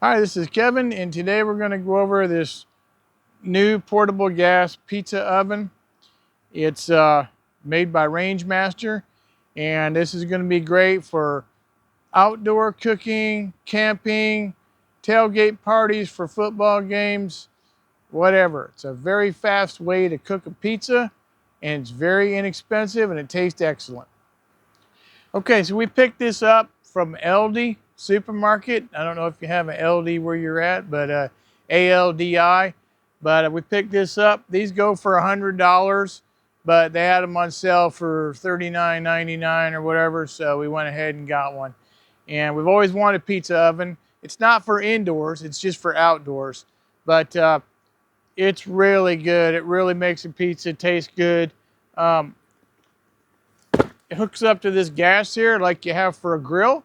Hi, this is Kevin, and today we're going to go over this new portable gas pizza oven. It's made by Rangemaster, and this is going to be great for outdoor cooking, camping, tailgate parties for football games, whatever. It's a very fast way to cook a pizza, and it's very inexpensive, and it tastes excellent. Okay, so we picked this up from Aldi supermarket. I don't know if you have an LD where you're at, but ALDI. But we picked this up. These go for $100, but they had them on sale for $39.99 or whatever, so we went ahead and got one. And we've always wanted a pizza oven. It's not for indoors, it's just for outdoors. But it's really good. It really makes a pizza taste good. Um, it hooks up to this gas here like you have for a grill.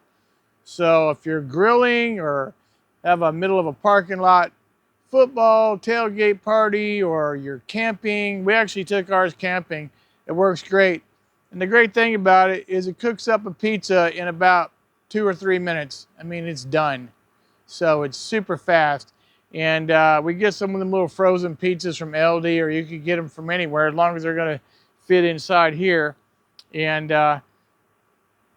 So if you're grilling or have a middle of a parking lot football tailgate party, or you're camping, we actually took ours camping. It works great. And the great thing about it is it cooks up a pizza in about 2 or 3 minutes. I mean, it's done. So it's super fast. And we get some of them little frozen pizzas from Aldi, or you could get them from anywhere as long as they're going to fit inside here. And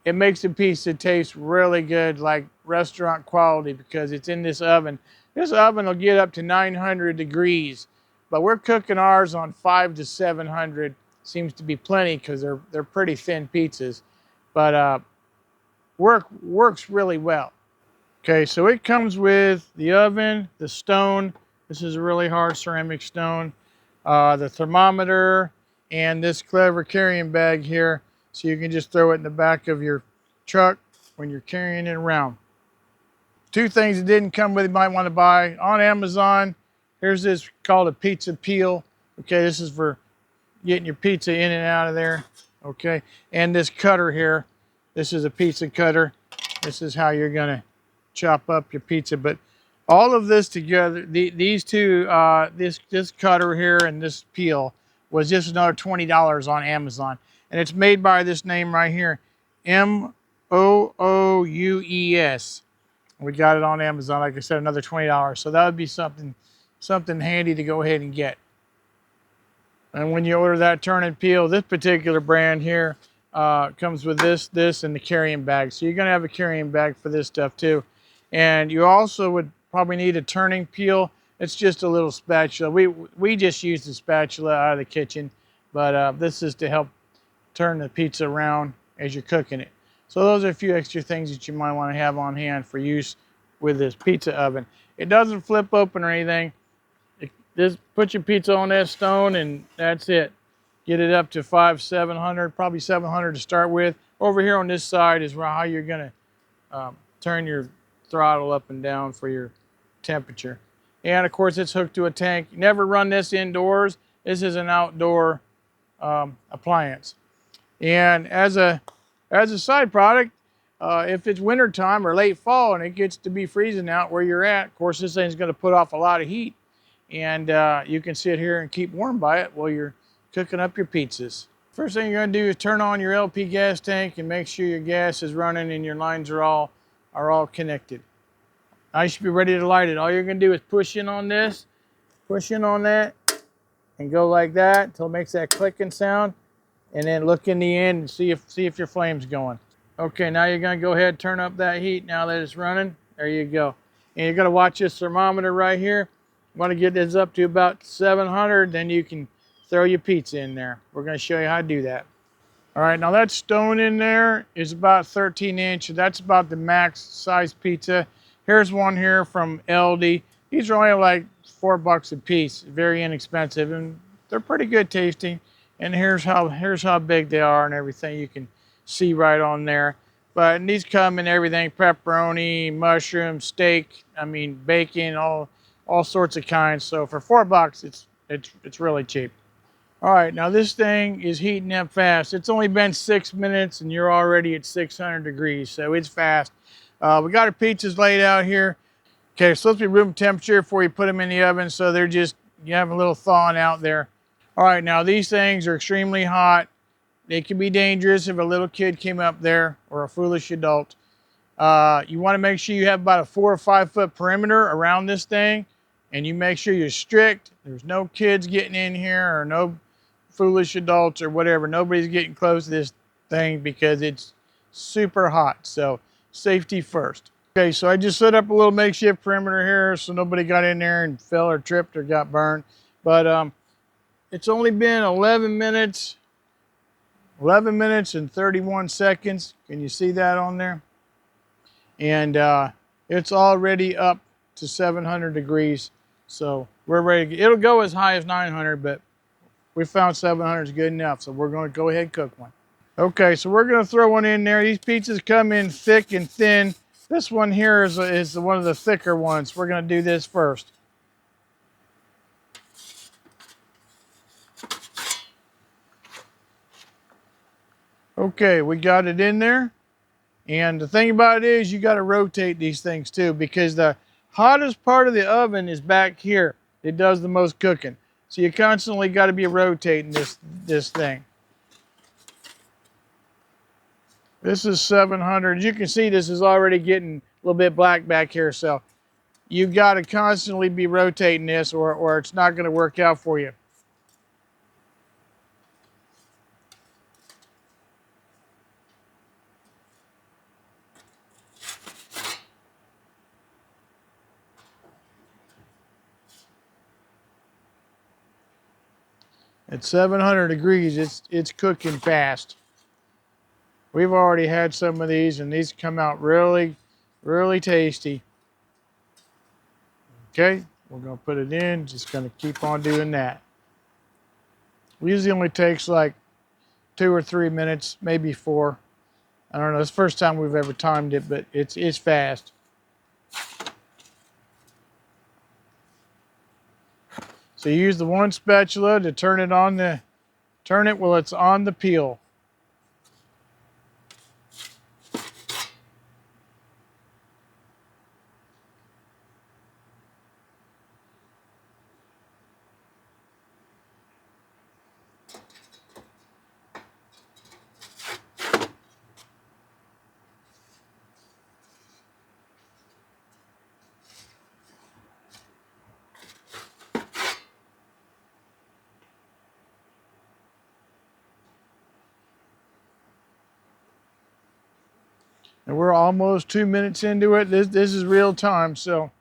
it makes the pizza taste really good, like restaurant quality, because it's in this oven. This oven will get up to 900 degrees, but we're cooking ours on 500 to 700. Seems to be plenty because they're pretty thin pizzas, but works really well. Okay, so it comes with the oven, the stone. This is a really hard ceramic stone. The thermometer, and this clever carrying bag here, so you can just throw it in the back of your truck when you're carrying it around. Two things that didn't come with it you might want to buy on Amazon. Here's this called a pizza peel. Okay, this is for getting your pizza in and out of there. Okay, and this cutter here. This is a pizza cutter. This is how you're gonna chop up your pizza. But all of this together, these two, this cutter here and this peel was just another $20 on Amazon. And it's made by this name right here, Moous. We got it on Amazon, like I said, another $20. So that would be something handy to go ahead and get. And when you order that turn and peel, this particular brand here comes with this, and the carrying bag. So you're gonna have a carrying bag for this stuff too. And you also would probably need a turning peel. It's just a little spatula. We just use the spatula out of the kitchen, but this is to help turn the pizza around as you're cooking it. So those are a few extra things that you might want to have on hand for use with this pizza oven. It doesn't flip open or anything. Just put your pizza on that stone and that's it. Get it up to 500, 700, probably 700 to start with. Over here on this side is how you're gonna turn your throttle up and down for your temperature. And of course it's hooked to a tank. You never run this indoors. This is an outdoor appliance. And as a side product, if it's winter time or late fall and it gets to be freezing out where you're at, of course this thing's going to put off a lot of heat, and you can sit here and keep warm by it while you're cooking up your pizzas. First thing you're going to do is turn on your LP gas tank and make sure your gas is running and your lines are all connected. Now you should be ready to light it. All you're going to do is push in on this, push in on that, and go like that until it makes that clicking sound. And then look in the end and see if your flame's going. Okay, now you're gonna go ahead and turn up that heat now that it's running. There you go. And you're gonna watch this thermometer right here. You wanna get this up to about 700, then you can throw your pizza in there. We're gonna show you how to do that. All right, now that stone in there is about 13 inch. That's about the max size pizza. Here's one here from Aldi. These are only like $4 a piece, very inexpensive, and they're pretty good tasting. And here's how big they are and everything. You can see right on there. But these come in everything: pepperoni, mushroom, steak. I mean, bacon, all sorts of kinds. So for $4, it's really cheap. All right, now this thing is heating up fast. It's only been 6 minutes and you're already at 600 degrees, so it's fast. We got our pizzas laid out here. Okay, it's supposed to be room temperature before you put them in the oven, so you have a little thawing out there. All right, now these things are extremely hot. They can be dangerous if a little kid came up there or a foolish adult. You want to make sure you have about a 4 or 5 foot perimeter around this thing, and you make sure you're strict. There's no kids getting in here or no foolish adults or whatever. Nobody's getting close to this thing because it's super hot. So safety first. Okay, so I just set up a little makeshift perimeter here so nobody got in there and fell or tripped or got burned. But it's only been 11 minutes and 31 seconds. Can you see that on there? And it's already up to 700 degrees. So we're ready. It'll go as high as 900, but we found 700 is good enough. So we're going to go ahead and cook one. Okay, so we're going to throw one in there. These pizzas come in thick and thin. This one here is one of the thicker ones. We're going to do this first. Okay, we got it in there. And the thing about it is you got to rotate these things too, because the hottest part of the oven is back here. It does the most cooking. So you constantly got to be rotating this thing. This is 700. As you can see, this is already getting a little bit black back here. So you've got to constantly be rotating this or it's not going to work out for you. At 700 degrees, it's cooking fast. We've already had some of these, and these come out really, really tasty. Okay, we're going to put it in. Just going to keep on doing that. Usually only takes like 2 or 3 minutes, maybe 4. I don't know. It's the first time we've ever timed it, but it's fast. So you use the one spatula to turn it while it's on the peel. And we're almost 2 minutes into it. This is real time, so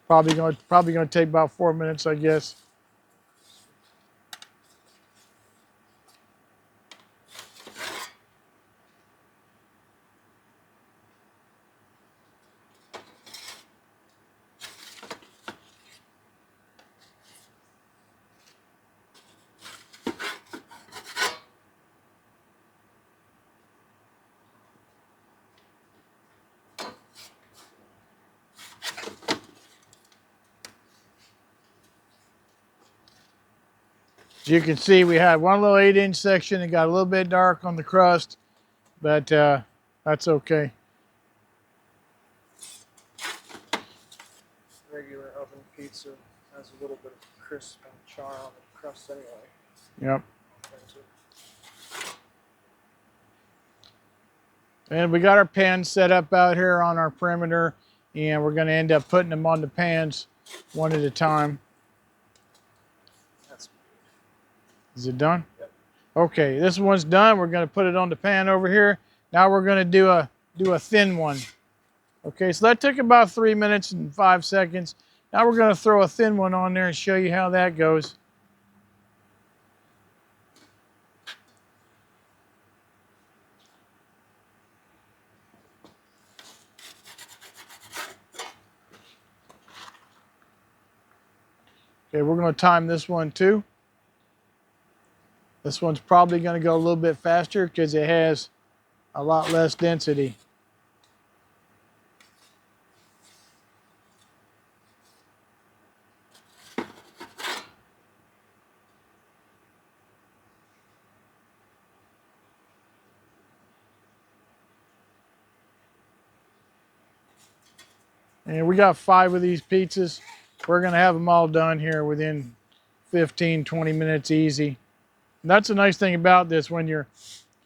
probably gonna take about 4 minutes, I guess. As you can see, we had one little 8-inch section. It got a little bit dark on the crust, but that's okay. Regular oven pizza has a little bit of crisp and char on the crust anyway. Yep. And we got our pans set up out here on our perimeter, and we're going to end up putting them on the pans one at a time. That's good. Is it done? Yep. Okay, this one's done. We're going to put it on the pan over here. Now we're going to do a thin one. Okay, so that took about 3 minutes and 5 seconds. Now we're going to throw a thin one on there and show you how that goes. Okay, we're going to time this one too. This one's probably going to go a little bit faster because it has a lot less density. And we got 5 of these pizzas. We're going to have them all done here within 15, 20 minutes easy. And that's the nice thing about this when you're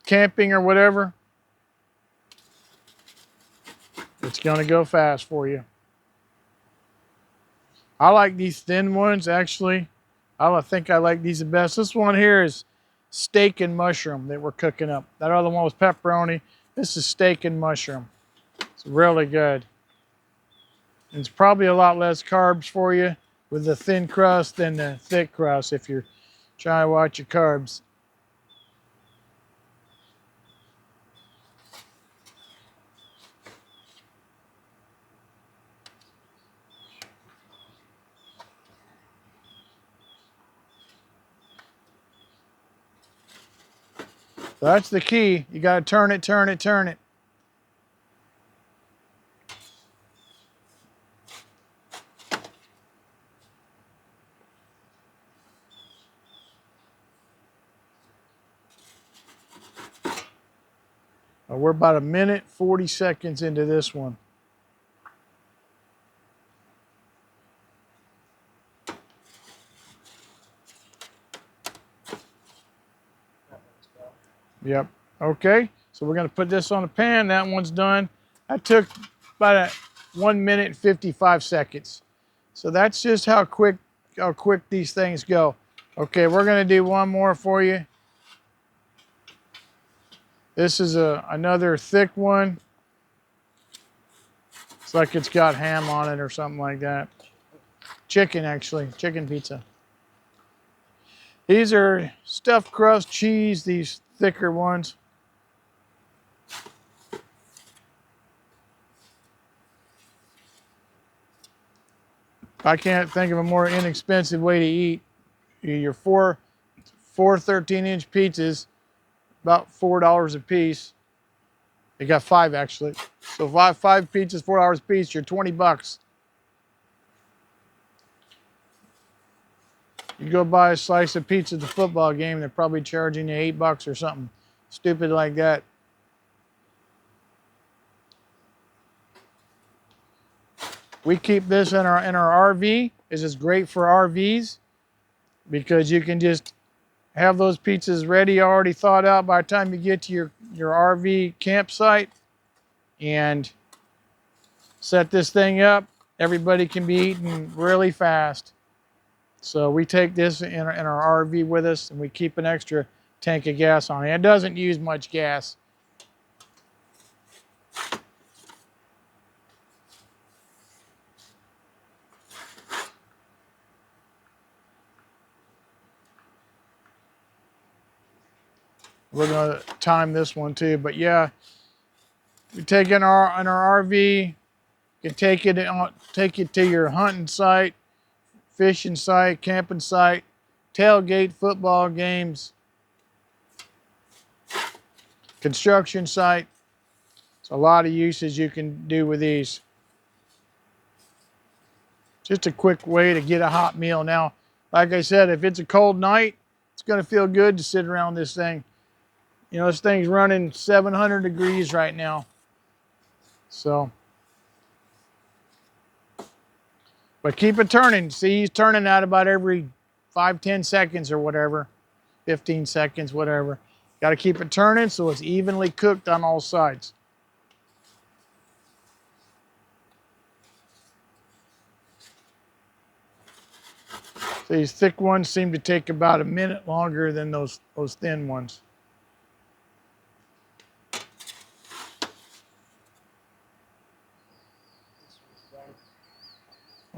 camping or whatever. It's going to go fast for you. I like these thin ones, actually. I think I like these the best. This one here is steak and mushroom that we're cooking up. That other one was pepperoni. This is steak and mushroom. It's really good. And it's probably a lot less carbs for you with the thin crust than the thick crust if you're trying to watch your carbs. So that's the key. You got to turn it, turn it, turn it. We're about 1 minute 40 seconds into this one. Yep. Okay. So we're going to put this on a pan. That one's done. That took about 1 minute and 55 seconds. So that's just how quick these things go. Okay, we're going to do one more for you. This is another thick one. It's like it's got ham on it or something like that. Chicken, actually. Chicken pizza. These are stuffed crust cheese, these thicker ones. I can't think of a more inexpensive way to eat. Your four 13-inch pizzas, about $4 a piece. They got 5 actually. So five pizzas, $4 a piece, you're 20 bucks. You go buy a slice of pizza at the football game, they're probably charging you 8 bucks or something stupid like that. We keep this in our RV. This is great for RVs because you can just have those pizzas ready, already thought out by the time you get to your RV campsite and set this thing up. Everybody can be eating really fast. So we take this in our RV with us and we keep an extra tank of gas on it. It doesn't use much gas. We're going to time this one too, but yeah, we take in our RV. You can take it to your hunting site, fishing site, camping site, tailgate, football games, construction site. It's a lot of uses you can do with these. Just a quick way to get a hot meal. Now, like I said, if it's a cold night, it's going to feel good to sit around this thing. You know, this thing's running 700 degrees right now. So, but keep it turning. See, he's turning out about every 5-10 seconds or whatever, 15 seconds, whatever. Got to keep it turning so it's evenly cooked on all sides. These thick ones seem to take about 1 minute longer than those thin ones.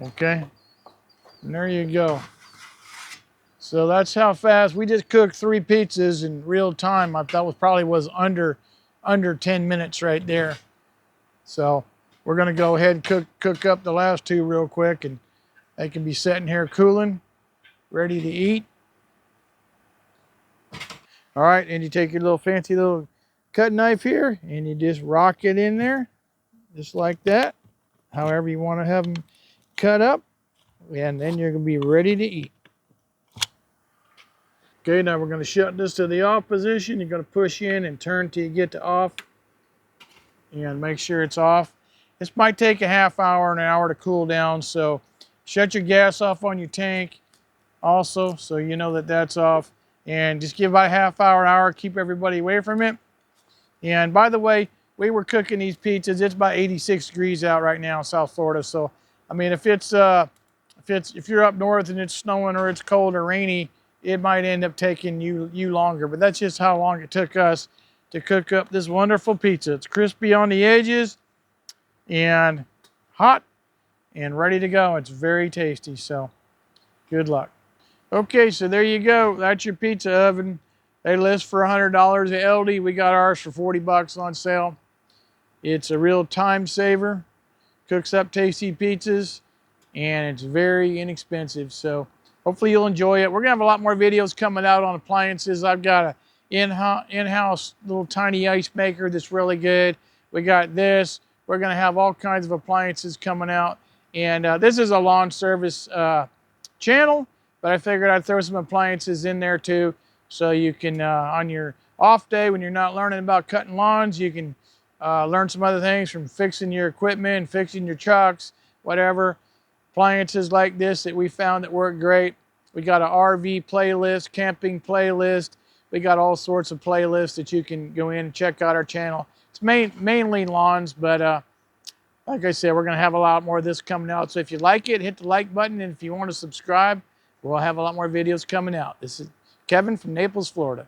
Okay, and there you go. So that's how fast we just cooked 3 pizzas in real time. I thought probably was under 10 minutes right there. So we're going to go ahead and cook up the last 2 real quick, and they can be sitting here cooling, ready to eat. All right, and you take your little fancy little cut knife here, and you just rock it in there, just like that. However you want to have them cut up, and then you're going to be ready to eat. Okay, now we're going to shut this to the off position. You're going to push in and turn till you get to off, and make sure it's off. This might take a half hour, an hour to cool down, so shut your gas off on your tank also, so you know that that's off. And just give about a half hour, an hour, keep everybody away from it. And by the way, we were cooking these pizzas. It's about 86 degrees out right now in South Florida. So, I mean, if you're up north and it's snowing or it's cold or rainy, it might end up taking you longer. But that's just how long it took us to cook up this wonderful pizza. It's crispy on the edges and hot and ready to go. It's very tasty. So, good luck. Okay, so there you go. That's your pizza oven. They list for $100 at Aldi. We got ours for 40 bucks on sale. It's a real time saver. Cooks up tasty pizzas, and it's very inexpensive. So hopefully you'll enjoy it. We're gonna have a lot more videos coming out on appliances. I've got a in-house little tiny ice maker that's really good. We got this. We're gonna have all kinds of appliances coming out. And this is a lawn service channel, but I figured I'd throw some appliances in there too, so you can, on your off day when you're not learning about cutting lawns, you can learn some other things from fixing your equipment, fixing your trucks, whatever. Appliances like this that we found that work great. We got an RV playlist, camping playlist. We got all sorts of playlists that you can go in and check out our channel. It's mainly lawns, but like I said, we're going to have a lot more of this coming out. So if you like it, hit the like button. And if you want to subscribe, we'll have a lot more videos coming out. This is Kevin from Naples, Florida.